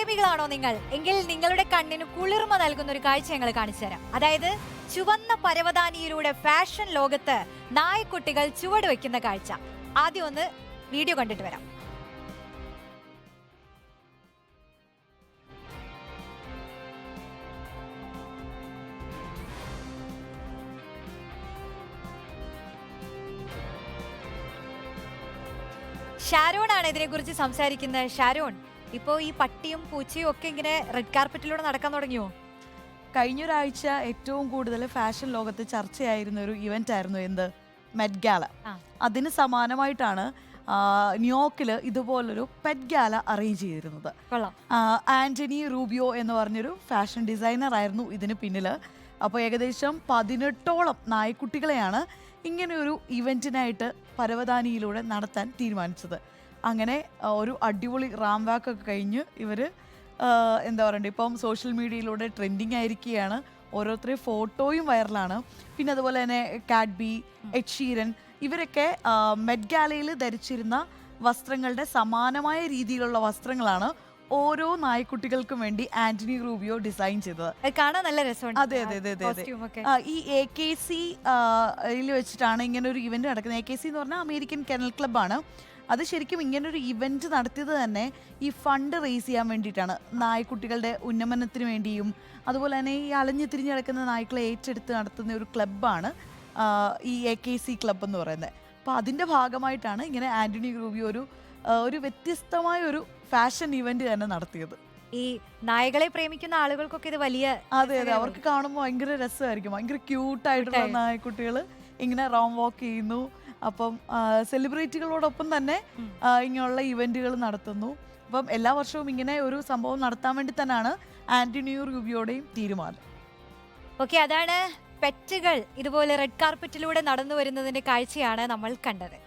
പ്രേമികളാണോ നിങ്ങൾ? എങ്കിൽ നിങ്ങളുടെ കണ്ണിന് കുളിർമ നൽകുന്ന ഒരു കാഴ്ച ഞങ്ങൾ കാണിച്ചു തരാം. അതായത് ചുവന്ന പരവതാനിയിലൂടെ ഫാഷൻ ലോകത്ത് നായക്കുട്ടികൾ ചുവട് വെക്കുന്ന കാഴ്ച. ആദ്യം ഒന്ന് വീഡിയോ കണ്ടിട്ട് വരാം. ഷാരോൺ ആണ് ഇതിനെക്കുറിച്ച് സംസാരിക്കുന്നത്. ഷാരോൺ, ഇപ്പോ ഈ പട്ടിയും പൂച്ചയും ഒക്കെ ഇങ്ങനെ റെഡ് കാർപ്പറ്റിലൂടെ നടക്കാൻ തുടങ്ങിയോ? കഴിഞ്ഞൊരാഴ്ച ഏറ്റവും കൂടുതൽ ഫാഷൻ ലോകത്ത് ചർച്ചയായിരുന്ന ഒരു ഇവന്റ് ആയിരുന്നു എന്ത്, മെറ്റ് ഗാല. അതിന് സമാനമായിട്ടാണ് ന്യൂയോർക്കിൽ ഇതുപോലൊരു പെറ്റ് ഗാല അറേഞ്ച് ചെയ്തിരുന്നത്. ആന്റണി റൂബിയോ എന്ന് പറഞ്ഞൊരു ഫാഷൻ ഡിസൈനർ ആയിരുന്നു ഇതിന് പിന്നിൽ. അപ്പോൾ ഏകദേശം 18ഓളം നായ്ക്കുട്ടികളെയാണ് ഇങ്ങനെയൊരു ഇവന്റിനായിട്ട് പരവതാനിയിലൂടെ നടത്താൻ തീരുമാനിച്ചത്. അങ്ങനെ ഒരു അടിപൊളി റാം വാക്കൊക്കെ കഴിഞ്ഞ് ഇവർ എന്താ പറയണ്ടേ, ഇപ്പം സോഷ്യൽ മീഡിയയിലൂടെ ട്രെൻഡിങ് ആയിരിക്കുകയാണ്. ഓരോരുത്തരെയും ഫോട്ടോയും വൈറലാണ്. പിന്നെ അതുപോലെ തന്നെ കാഡ്ബി, എഡ് ഷീരൻ ഇവരൊക്കെ മെറ്റ് ഗാലയിൽ ധരിച്ചിരുന്ന വസ്ത്രങ്ങളുടെ സമാനമായ രീതിയിലുള്ള വസ്ത്രങ്ങളാണ് ഓരോ നായ്ക്കുട്ടികൾക്കും വേണ്ടി ആന്റണി റൂബിയോ ഡിസൈൻ ചെയ്തത്. കാണാൻ നല്ല രസമുണ്ട്. അതെ അതെ അതെ അതെ അതെ. ഈ AKC വെച്ചിട്ടാണ് ഇങ്ങനെ ഒരു ഇവന്റ് നടക്കുന്നത്. AKC എന്ന് പറഞ്ഞാൽ അമേരിക്കൻ കെനൽ ക്ലബ്ബാണ്. അത് ശരിക്കും ഇങ്ങനൊരു ഇവന്റ് നടത്തിയത് തന്നെ ഈ ഫണ്ട് റേസ് ചെയ്യാൻ വേണ്ടിയിട്ടാണ്. നായ്ക്കുട്ടികളുടെ ഉന്നമനത്തിന് വേണ്ടിയും അതുപോലെ തന്നെ ഈ അലഞ്ഞു തിരിഞ്ഞ് കിടക്കുന്ന നായ്ക്കളെ ഏറ്റെടുത്ത് നടത്തുന്ന ഒരു ക്ലബ്ബാണ് ഈ AKC ക്ലബ്ബ് എന്ന് പറയുന്നത്. അപ്പോൾ അതിൻ്റെ ഭാഗമായിട്ടാണ് ഇങ്ങനെ ആന്റണി റൂബിയോ ഒരു വ്യത്യസ്തമായ ഒരു ഫാഷൻ ഇവന്റ് തന്നെ നടത്തിയത്. ഈ നായകളെ പ്രേമിക്കുന്ന ആളുകൾക്കൊക്കെ ഇത് വലിയ, അതെ അതെ, അവർക്ക് കാണുമ്പോൾ ഭയങ്കര രസമായിരിക്കും. ഭയങ്കര ക്യൂട്ടായിട്ടുള്ള നായ്ക്കുട്ടികൾ ഇങ്ങനെ റൗണ്ട് വാക്ക് ചെയ്യുന്നു. അപ്പം സെലിബ്രിറ്റികളോടൊപ്പം തന്നെ ഇങ്ങനെയുള്ള ഇവന്റുകൾ നടത്തുന്നു. അപ്പം എല്ലാ വർഷവും ഇങ്ങനെ ഒരു സംഭവം നടത്താൻ വേണ്ടി തന്നെയാണ് ആന്റണി റൂബിയോയുടെയും തീരുമാനം. ഓക്കെ, അതാണ് പെറ്റുകൾ ഇതുപോലെ റെഡ് കാർപ്പറ്റിലൂടെ നടന്നു വരുന്നതിന്റെ കാഴ്ചയാണ് നമ്മൾ കണ്ടത്.